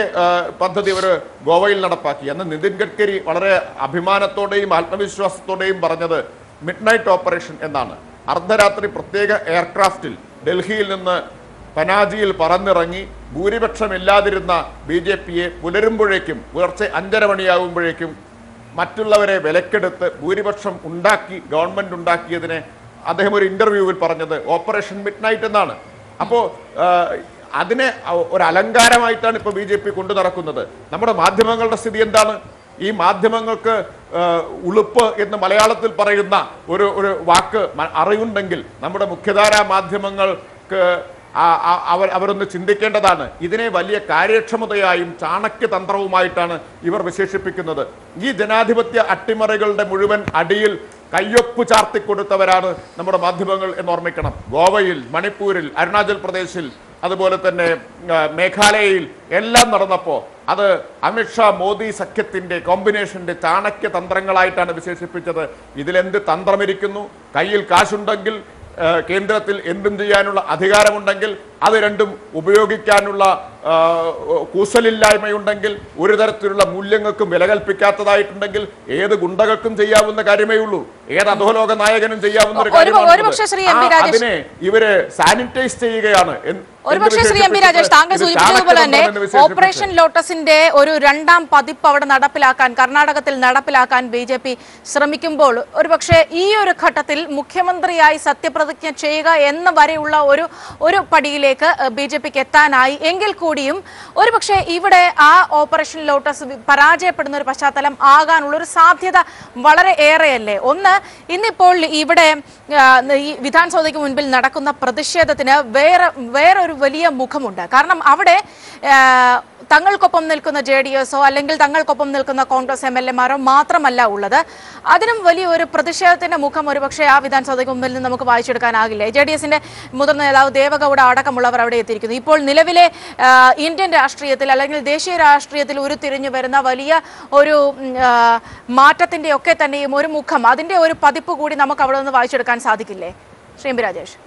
പദ്ധതി അവർ ഗോവയിൽ നടപ്പാക്കി. അന്ന് നിതിൻ ഗഡ്കരി വളരെ അഭിമാനത്തോടെയും ആത്മവിശ്വാസത്തോടെയും പറഞ്ഞത് മിഡ് നൈറ്റ് ഓപ്പറേഷൻ എന്നാണ്. അർദ്ധരാത്രി പ്രത്യേക എയർക്രാഫ്റ്റിൽ ഡൽഹിയിൽ നിന്ന് പനാജിയിൽ പറന്നിറങ്ങി ഭൂരിപക്ഷമില്ലാതിരുന്ന BJPയെ പുലരുമ്പോഴേക്കും, പുലർച്ചെ 5:30 മണിയാകുമ്പോഴേക്കും മറ്റുള്ളവരെ വിലക്കെടുത്ത് ഭൂരിപക്ഷം ഉണ്ടാക്കി, ഗവൺമെന്റ് ഉണ്ടാക്കിയതിനെ അദ്ദേഹം ഒരു ഇന്റർവ്യൂവിൽ പറഞ്ഞത് ഓപ്പറേഷൻ മിഡ് നൈറ്റ് എന്നാണ്. അപ്പോൾ അതിനെ ഒരു അലങ്കാരമായിട്ടാണ് ഇപ്പോൾ BJP കൊണ്ടു നടക്കുന്നത്. നമ്മുടെ മാധ്യമങ്ങളുടെ സ്ഥിതി എന്താണ്? ഈ മാധ്യമങ്ങൾക്ക് ഉളുപ്പ് എന്ന് മലയാളത്തിൽ പറയുന്ന ഒരു വാക്ക് അറിവുണ്ടെങ്കിൽ നമ്മുടെ മുഖ്യധാരാ മാധ്യമങ്ങൾക്ക് അവരൊന്ന് ചിന്തിക്കേണ്ടതാണ്. ഇതിനെ വലിയ കാര്യക്ഷമതയായും ചാണക്യതന്ത്രവുമായിട്ടാണ് ഇവർ വിശേഷിപ്പിക്കുന്നത്. ഈ ജനാധിപത്യ അട്ടിമറികളുടെ മുഴുവൻ അടിയിൽ കയ്യൊപ്പ് ചാർത്തിക്കൊടുത്തവരാണ് നമ്മുടെ മാധ്യമങ്ങൾ എന്ന് ഓർമ്മിക്കണം. ഗോവയിൽ, മണിപ്പൂരിൽ, അരുണാചൽ പ്രദേശിൽ, അതുപോലെ തന്നെ മേഘാലയയിൽ എല്ലാം നടന്നപ്പോൾ അത് അമിത്ഷാ മോദി സഖ്യത്തിന്റെ കോമ്പിനേഷന്റെ ചാണക്യ തന്ത്രങ്ങളായിട്ടാണ് വിശേഷിപ്പിച്ചത്. ഇതിലെന്ത് തന്ത്രമിരിക്കുന്നു? കയ്യിൽ കാശുണ്ടെങ്കിൽ, കേന്ദ്രത്തിൽ എന്തും ചെയ്യാനുള്ള അധികാരമുണ്ടെങ്കിൽ, അത് രണ്ടും ഉപയോഗിക്കാനുള്ള കൂസലില്ലായ്മയുണ്ടെങ്കിൽ, ഒരു തരത്തിലുള്ള മൂല്യങ്ങൾക്കും വില കൽപ്പിക്കാത്തതായിട്ടുണ്ടെങ്കിൽ ഏത് ഗുണ്ടകൾക്കും ചെയ്യാവുന്ന കാര്യമേ ഉള്ളൂ, ഏത് അധോലോക നായകനും ചെയ്യാവുന്ന ഒരു കാര്യമാണ്. അതിനെ ഇവര് സാനിറ്റൈസ് ചെയ്യുകയാണ്. ഒരുപക്ഷെ ശ്രീ MP രാജേഷ്, താങ്കൾ സൂചിപ്പിച്ചതുപോലെ തന്നെ ഓപ്പറേഷൻ ലോട്ടസിന്റെ ഒരു 2ാം പതിപ്പ് അവിടെ നടപ്പിലാക്കാൻ, കർണാടകത്തിൽ നടപ്പിലാക്കാൻ BJP ശ്രമിക്കുമ്പോൾ ഒരുപക്ഷെ ഈ ഒരു ഘട്ടത്തിൽ മുഖ്യമന്ത്രിയായി സത്യപ്രതിജ്ഞ ചെയ്യുക എന്ന വരെയുള്ള ഒരു പടിയിലേക്ക് BJPക്ക് എത്താനായി എങ്കിൽ കൂടിയും ഒരുപക്ഷെ ഇവിടെ ആ ഓപ്പറേഷൻ ലോട്ടസ് പരാജയപ്പെടുന്ന ഒരു പശ്ചാത്തലം ആകാനുള്ള ഒരു സാധ്യത വളരെ ഏറെയല്ലേ? ഒന്ന്, ഇന്നിപ്പോൾ ഇവിടെ ഈ വിധാൻസൗധയ്ക്ക് മുൻപിൽ നടക്കുന്ന പ്രതിഷേധത്തിന് വേറൊരു വലിയ മുഖമുണ്ട്. കാരണം അവിടെ തങ്ങൾക്കൊപ്പം നിൽക്കുന്ന JDS-ഓ അല്ലെങ്കിൽ തങ്ങൾക്കൊപ്പം നിൽക്കുന്ന കോൺഗ്രസ് MLA-മാരോ മാത്രമല്ല ഉള്ളത്. അതിനും വലിയൊരു പ്രതിഷേധത്തിന്റെ മുഖം ഒരുപക്ഷെ ആ വിധാനസഭയ്ക്ക് മുമ്പിൽ നിന്ന് നമുക്ക് വായിച്ചെടുക്കാനാകില്ലേ? JDS-ന്റെ മുതിർന്ന നേതാവ് ദേവഗൌഡ അടക്കമുള്ളവർ അവിടെ എത്തിയിരിക്കുന്നു. ഇപ്പോൾ നിലവിലെ ഇന്ത്യൻ രാഷ്ട്രീയത്തിൽ അല്ലെങ്കിൽ ദേശീയ രാഷ്ട്രീയത്തിൽ ഉരുത്തിരിഞ്ഞു വരുന്ന വലിയ ഒരു മാറ്റത്തിന്റെ ഒക്കെ തന്നെയും ഒരു മുഖം, അതിന്റെ ഒരു പതിപ്പ് കൂടി നമുക്ക് അവിടെ നിന്ന് വായിച്ചെടുക്കാൻ സാധിക്കില്ലേ? ശ്രീ രാജേഷ്.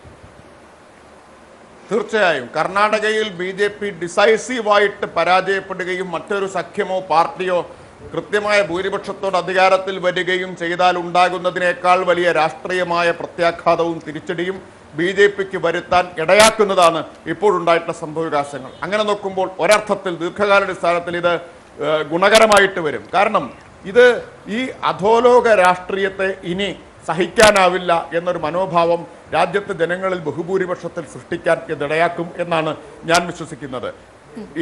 തീർച്ചയായും കർണാടകയിൽ BJP ഡിസൈസീവായിട്ട് പരാജയപ്പെടുകയും മറ്റൊരു സഖ്യമോ പാർട്ടിയോ കൃത്യമായ ഭൂരിപക്ഷത്തോട് അധികാരത്തിൽ വരികയും ചെയ്താൽ ഉണ്ടാകുന്നതിനേക്കാൾ വലിയ രാഷ്ട്രീയമായ പ്രത്യാഘാതവും തിരിച്ചടിയും BJPക്ക് വരുത്താൻ ഇടയാക്കുന്നതാണ് ഇപ്പോഴുണ്ടായിട്ടുള്ള സംഭവവികാസങ്ങൾ. അങ്ങനെ നോക്കുമ്പോൾ ഒരർത്ഥത്തിൽ ദീർഘകാലാടിസ്ഥാനത്തിൽ ഇത് ഗുണകരമായിട്ട് വരും. കാരണം ഇത് ഈ അധോലോക രാഷ്ട്രീയത്തെ ഇനി സഹിക്കാനാവില്ല എന്നൊരു മനോഭാവം രാജ്യത്തെ ജനങ്ങളിൽ ബഹുഭൂരിപക്ഷത്തിൽ സൃഷ്ടിക്കാൻ ഇതിടയാക്കും എന്നാണ് ഞാൻ വിശ്വസിക്കുന്നത്.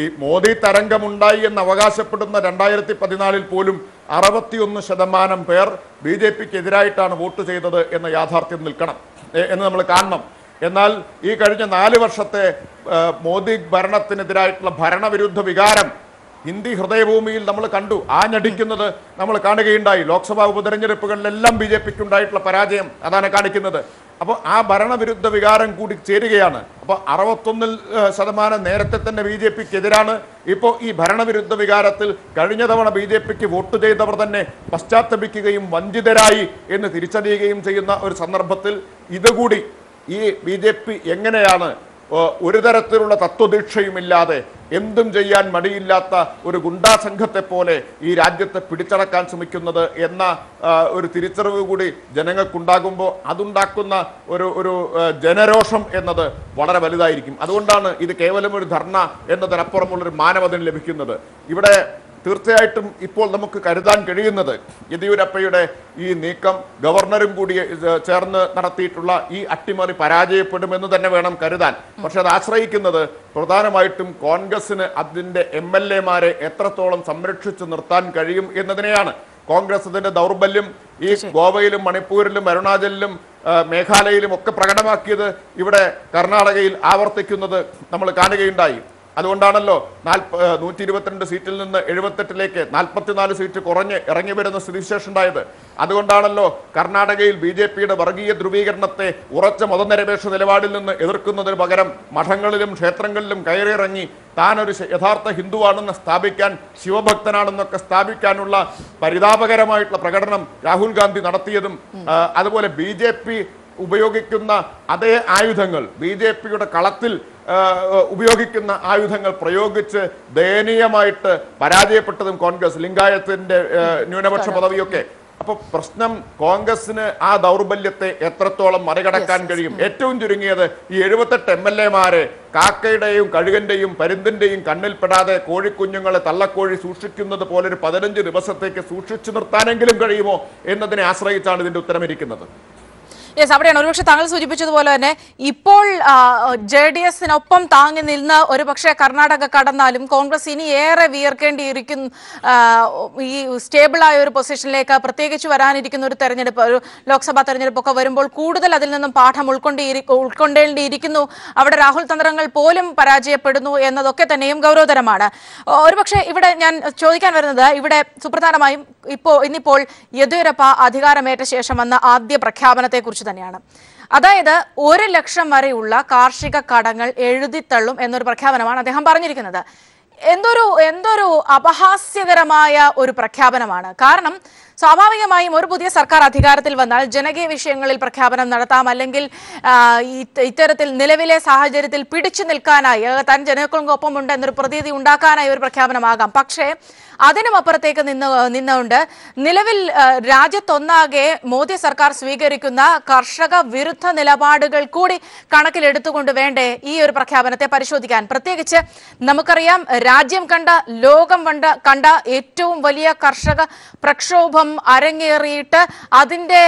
ഈ മോദി തരംഗമുണ്ടായി എന്ന് അവകാശപ്പെടുന്ന 2014 പോലും 61% പേർ BJPക്ക് എതിരായിട്ടാണ് വോട്ട് ചെയ്തത് എന്ന യാഥാർത്ഥ്യം നിൽക്കണം എന്ന് നമ്മൾ കാണണം. എന്നാൽ ഈ കഴിഞ്ഞ 4 വർഷത്തെ മോദി ഭരണത്തിനെതിരായിട്ടുള്ള ഭരണവിരുദ്ധ വികാരം ഹിന്ദി ഹൃദയഭൂമിയിൽ നമ്മൾ കണ്ടു, ആഞ്ഞടിക്കുന്നത് നമ്മൾ കാണുകയുണ്ടായി. ലോക്സഭാ ഉപതെരഞ്ഞെടുപ്പുകളിലെല്ലാം BJPക്ക് ഉണ്ടായിട്ടുള്ള പരാജയം അതാണ് കാണിക്കുന്നത്. അപ്പോൾ ആ ഭരണവിരുദ്ധ വികാരം കൂടി ചേരുകയാണ്. അപ്പോൾ 61% നേരത്തെ തന്നെ BJPക്ക് എതിരാണ്. ഇപ്പോൾ ഈ ഭരണവിരുദ്ധ വികാരത്തിൽ കഴിഞ്ഞ തവണ BJPക്ക് വോട്ട് ചെയ്തവർ തന്നെ പശ്ചാത്തപിക്കുകയും വഞ്ചിതരായി എന്ന് തിരിച്ചറിയുകയും ചെയ്യുന്ന ഒരു സന്ദർഭത്തിൽ ഇതുകൂടി ഈ BJP എങ്ങനെയാണ് ഒരു തരത്തിലുള്ള തത്വദീക്ഷയുമില്ലാതെ എന്തും ചെയ്യാൻ മടിയില്ലാത്ത ഒരു ഗുണ്ടാ സംഘത്തെ പോലെ ഈ രാജ്യത്തെ പിടിച്ചടക്കാൻ ശ്രമിക്കുന്നത് എന്ന ഒരു തിരിച്ചറിവ് കൂടി ജനങ്ങൾക്കുണ്ടാകുമ്പോൾ അതുണ്ടാക്കുന്ന ഒരു ജനരോഷം എന്നത് വളരെ വലുതായിരിക്കും. അതുകൊണ്ടാണ് ഇത് കേവലം ഒരു ധർണ എന്നതിനപ്പുറമുള്ളൊരു മാനവതിന് ലഭിക്കുന്നത്. ഇവിടെ തീർച്ചയായിട്ടും ഇപ്പോൾ നമുക്ക് കരുതാൻ കഴിയുന്നത് യെദ്യൂരപ്പയുടെ ഈ നീക്കം ഗവർണറും കൂടി ചേർന്ന് നടത്തിയിട്ടുള്ള ഈ അട്ടിമറി പരാജയപ്പെടുമെന്ന് തന്നെ വേണം കരുതാൻ. പക്ഷെ അത് ആശ്രയിക്കുന്നത് പ്രധാനമായിട്ടും കോൺഗ്രസിന് അതിൻ്റെ MLA-മാരെ എത്രത്തോളം സംരക്ഷിച്ചു നിർത്താൻ കഴിയും എന്നതിനെയാണ്. കോൺഗ്രസ് ഇതിന്റെ ദൗർബല്യം ഈ ഗോവയിലും മണിപ്പൂരിലും അരുണാചലിലും മേഘാലയയിലും ഒക്കെ പ്രകടമാക്കിയത് ഇവിടെ കർണാടകയിൽ ആവർത്തിക്കുന്നത് നമ്മൾ കാണുകയുണ്ടായി. അതുകൊണ്ടാണല്ലോ 122 സീറ്റിൽ നിന്ന് 78ലേക്ക് 44 സീറ്റ് കുറഞ്ഞ് ഇറങ്ങി വരുന്ന സ്ഥിതിവിശേഷം ഉണ്ടായത്. അതുകൊണ്ടാണല്ലോ കർണാടകയിൽ BJPയുടെ വർഗീയ ധ്രുവീകരണത്തെ ഉറച്ച മതനിരപേക്ഷ നിലപാടിൽ നിന്ന് എതിർക്കുന്നതിന് പകരം മഠങ്ങളിലും ക്ഷേത്രങ്ങളിലും കയറിയിറങ്ങി താനൊരു യഥാർത്ഥ ഹിന്ദുവാണെന്ന് സ്ഥാപിക്കാൻ, ശിവഭക്തനാണെന്നൊക്കെ സ്ഥാപിക്കാനുള്ള പരിതാപകരമായിട്ടുള്ള പ്രകടനം രാഹുൽ ഗാന്ധി നടത്തിയതും അതുപോലെ BJP ഉപയോഗിക്കുന്ന അതേ ആയുധങ്ങൾ, BJPയുടെ കളത്തിൽ ഉപയോഗിക്കുന്ന ആയുധങ്ങൾ പ്രയോഗിച്ച് ദയനീയമായിട്ട് പരാജയപ്പെട്ടതും കോൺഗ്രസ്, ലിംഗായത്തിന്റെ ന്യൂനപക്ഷ പദവിയൊക്കെ. അപ്പൊ പ്രശ്നം കോൺഗ്രസിന് ആ ദൗർബല്യത്തെ എത്രത്തോളം മറികടക്കാൻ കഴിയും? ഏറ്റവും ചുരുങ്ങിയത് ഈ 78 MLA-മാരെ കാക്കയുടെയും കഴുകന്റെയും പരുന്തിന്റെയും കണ്ണിൽപ്പെടാതെ കോഴിക്കുഞ്ഞുങ്ങളെ തള്ളക്കോഴി സൂക്ഷിക്കുന്നത് പോലെ ഒരു 15 ദിവസത്തേക്ക് സൂക്ഷിച്ചു നിർത്താനെങ്കിലും കഴിയുമോ എന്നതിനെ ആശ്രയിച്ചാണ് ഇതിന്റെ ഉത്തരമിരിക്കുന്നത്. യെസ്, അവിടെയാണ് ഒരുപക്ഷെ താങ്കൾ സൂചിപ്പിച്ചതുപോലെ തന്നെ ഇപ്പോൾ JDS-നൊപ്പം താങ്ങി നിന്ന് ഒരുപക്ഷെ കർണാടക കടന്നാലും കോൺഗ്രസ് ഇനി ഏറെ വിയർക്കേണ്ടിയിരിക്കുന്നു. ഈ സ്റ്റേബിളായ ഒരു പൊസിഷനിലേക്ക് പ്രത്യേകിച്ച് വരാനിരിക്കുന്ന ഒരു തെരഞ്ഞെടുപ്പ്, ഒരു ലോക്സഭാ തെരഞ്ഞെടുപ്പൊക്കെ വരുമ്പോൾ കൂടുതൽ അതിൽ നിന്നും പാഠം ഉൾക്കൊണ്ടേണ്ടിയിരിക്കുന്നു. അവിടെ രാഹുൽ തന്ത്രങ്ങൾ പോലും പരാജയപ്പെടുന്നു എന്നതൊക്കെ തന്നെയും ഗൗരവതരമാണ്. ഒരുപക്ഷെ ഇവിടെ ഞാൻ ചോദിക്കാൻ വരുന്നത്, ഇവിടെ സുപ്രധാനമായും ഇന്നിപ്പോൾ യെദ്യൂരപ്പ അധികാരമേറ്റ ശേഷം വന്ന ആദ്യ പ്രഖ്യാപനത്തെക്കുറിച്ച് തന്നെയാണ്. അതായത് 1 ലക്ഷം വരെയുള്ള കാർഷിക കടങ്ങൾ എഴുതിത്തള്ളും എന്നൊരു പ്രഖ്യാപനമാണ് അദ്ദേഹം പറഞ്ഞിരിക്കുന്നത്. എന്തൊരു അപഹാസ്യകരമായ ഒരു പ്രഖ്യാപനമാണ്. കാരണം സ്വാഭാവികമായും ഒരു പുതിയ സർക്കാർ അധികാരത്തിൽ വന്നാൽ ജനകീയ വിഷയങ്ങളിൽ പ്രഖ്യാപനം നടത്താം, അല്ലെങ്കിൽ ഇത്തരത്തിൽ നിലവിലെ സാഹചര്യത്തിൽ പിടിച്ചു നിൽക്കാനായി താൻ ജനങ്ങൾക്കൊപ്പം ഉണ്ട് എന്നൊരു പ്രതീതി ഉണ്ടാക്കാനായി ഒരു പ്രഖ്യാപനമാകാം. പക്ഷേ അതിനും അപ്പുറത്തേക്ക് നിന്നുകൊണ്ട് നിലവിൽ രാജ്യത്തൊന്നാകെ മോദി സർക്കാർ സ്വീകരിക്കുന്ന കർഷക വിരുദ്ധ നിലപാടുകൾ കൂടി കണക്കിലെടുത്തുകൊണ്ട് വേണ്ടേ ഈ ഒരു പ്രഖ്യാപനത്തെ പരിശോധിക്കാൻ. പ്രത്യേകിച്ച് നമുക്കറിയാം, രാജ്യം കണ്ട, ലോകം കണ്ട ഏറ്റവും വലിയ കർഷക പ്രക്ഷോഭം അരങ്ങേറിയിട്ട് അതിന്റെ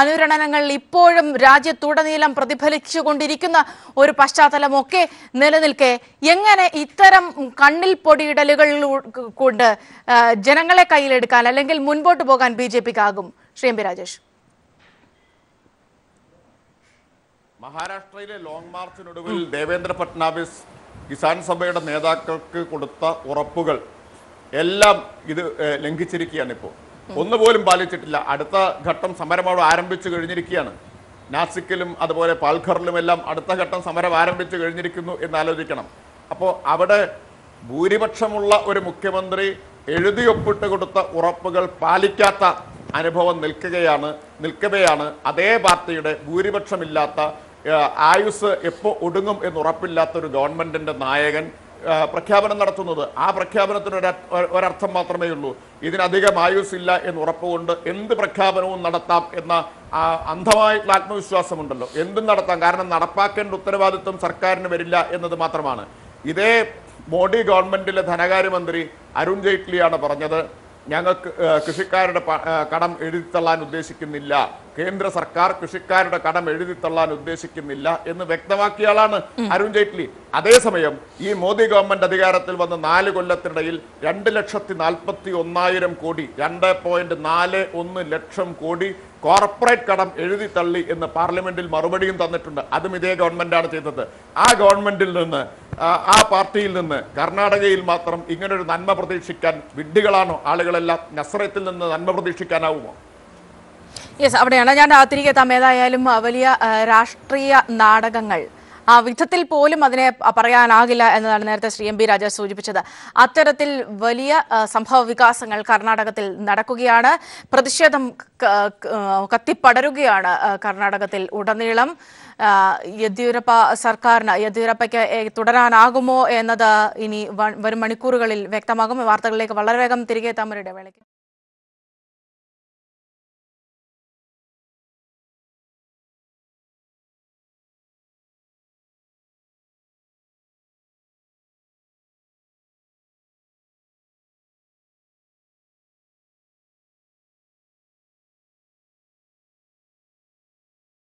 അനുരണനങ്ങൾ ഇപ്പോഴും രാജ്യത്തുടനീളം പ്രതിഫലിച്ചുകൊണ്ടിരിക്കുന്ന ഒരു പശ്ചാത്തലമൊക്കെ നിലനിൽക്കെ എങ്ങനെ ഇത്തരം കണ്ണിൽ പൊടിയിടലുകൾ കൊണ്ട് ജനങ്ങളെ കയ്യിലെടുക്കാൻ അല്ലെങ്കിൽ മുൻപോട്ട് പോകാൻ BJPക്കാകും? ശ്രീ രാജേഷ്. മഹാരാഷ്ട്രയിലെ ലോങ് മാർച്ചിനൊടുവിൽ ദേവേന്ദ്ര ഫട്നാവിസ് കിസാൻ സഭയുടെ നേതാക്കൾക്ക് കൊടുത്ത ഉറപ്പുകൾ എല്ലാം ഇത് ലംഘിച്ചിരിക്കുകയാണ്. ഇപ്പോൾ ഒന്നുപോലും പാലിച്ചിട്ടില്ല. അടുത്ത ഘട്ടം സമരം അവിടെ ആരംഭിച്ചു കഴിഞ്ഞിരിക്കുകയാണ്. നാസിക്കിലും അതുപോലെ പാൽഘറിലും എല്ലാം അടുത്ത ഘട്ടം സമരം ആരംഭിച്ചു കഴിഞ്ഞിരിക്കുന്നു എന്ന് ആലോചിക്കണം. അപ്പോൾ അവിടെ ഭൂരിപക്ഷമുള്ള ഒരു മുഖ്യമന്ത്രി എഴുതിയൊപ്പിട്ട് കൊടുത്ത ഉറപ്പുകൾ പാലിക്കാത്ത അനുഭവം നിൽക്കവെയാണ് അതേ പാർട്ടിയുടെ ഭൂരിപക്ഷമില്ലാത്ത ആയുസ് എപ്പോൾ ഒടുങ്ങും എന്നുറപ്പില്ലാത്ത ഒരു ഗവൺമെന്റിന്റെ നായകൻ പ്രഖ്യാപനം നടത്തുന്നത്. ആ പ്രഖ്യാപനത്തിന് ഒരർത്ഥം മാത്രമേ ഉള്ളൂ. ഇതിനധികം ആയുസില്ല എന്ന് ഉറപ്പുകൊണ്ട് എന്ത് പ്രഖ്യാപനവും നടത്താം എന്ന അന്ധമായിട്ടുള്ള ആത്മവിശ്വാസമുണ്ടല്ലോ. എന്തും നടത്താം, കാരണം നടപ്പാക്കേണ്ട ഉത്തരവാദിത്വം സർക്കാരിന് വരില്ല എന്നത് മാത്രമാണ്. ഇതേ മോഡി ഗവൺമെന്റിലെ ധനകാര്യമന്ത്രി അരുൺ ജെയ്റ്റ്ലിയാണ് പറഞ്ഞത്, ഞങ്ങൾക്ക് കൃഷിക്കാരുടെ കടം എഴുതിത്തള്ളാൻ ഉദ്ദേശിക്കുന്നില്ല, കേന്ദ്ര സർക്കാർ കൃഷിക്കാരുടെ കടം എഴുതിത്തള്ളാൻ ഉദ്ദേശിക്കുന്നില്ല എന്ന് വ്യക്തമാക്കിയ ആളാണ് അരുൺ ജെയ്റ്റ്ലി. അതേസമയം ഈ മോദി ഗവൺമെന്റ് അധികാരത്തിൽ വന്ന 4 കൊല്ലത്തിനിടയിൽ 2,41,000 കോടി 2.41 ലക്ഷം കോടി കോർപ്പറേറ്റ് കടം എഴുതിത്തള്ളി എന്ന് പാർലമെന്റിൽ മറുപടിയും തന്നിട്ടുണ്ട്. അതും ഇതേ ഗവൺമെന്റാണ് ചെയ്തത്. ആ ഗവൺമെന്റിൽ നിന്ന് ആ പാർട്ടിയിൽ നിന്ന് കർണാടകയിൽ മാത്രം ഇങ്ങനൊരു നന്മ പ്രതീക്ഷിക്കാൻ വിഡ്ഢികളാണോ ആളുകളെല്ലാം? നസ്രത്തിൽ നിന്ന് നന്മ പ്രതീക്ഷിക്കാനാവുമോ? യെസ്, അവിടെയാണ് ഞാൻ തിരികെ എത്താം. ഏതായാലും വലിയ രാഷ്ട്രീയ നാടകങ്ങൾ ആ വിധത്തിൽ പോലും അതിനെ പറയാനാകില്ല എന്നതാണ് നേരത്തെ ശ്രീ എം.ബി. രാജ സൂചിപ്പിച്ചത്. അത്തരത്തിൽ വലിയ സംഭവ വികാസങ്ങൾ കർണാടകത്തിൽ നടക്കുകയാണ്. പ്രതിഷേധം കത്തിപ്പടരുകയാണ് കർണാടകത്തിൽ ഉടനീളം. യെദ്യൂരപ്പയ്ക്ക് തുടരാനാകുമോ എന്നത് ഇനി വരും മണിക്കൂറുകളിൽ വ്യക്തമാകും. വാർത്തകളിലേക്ക് വളരെ വേഗം തിരികെ എത്താൻ ഇടവേളയ്ക്ക്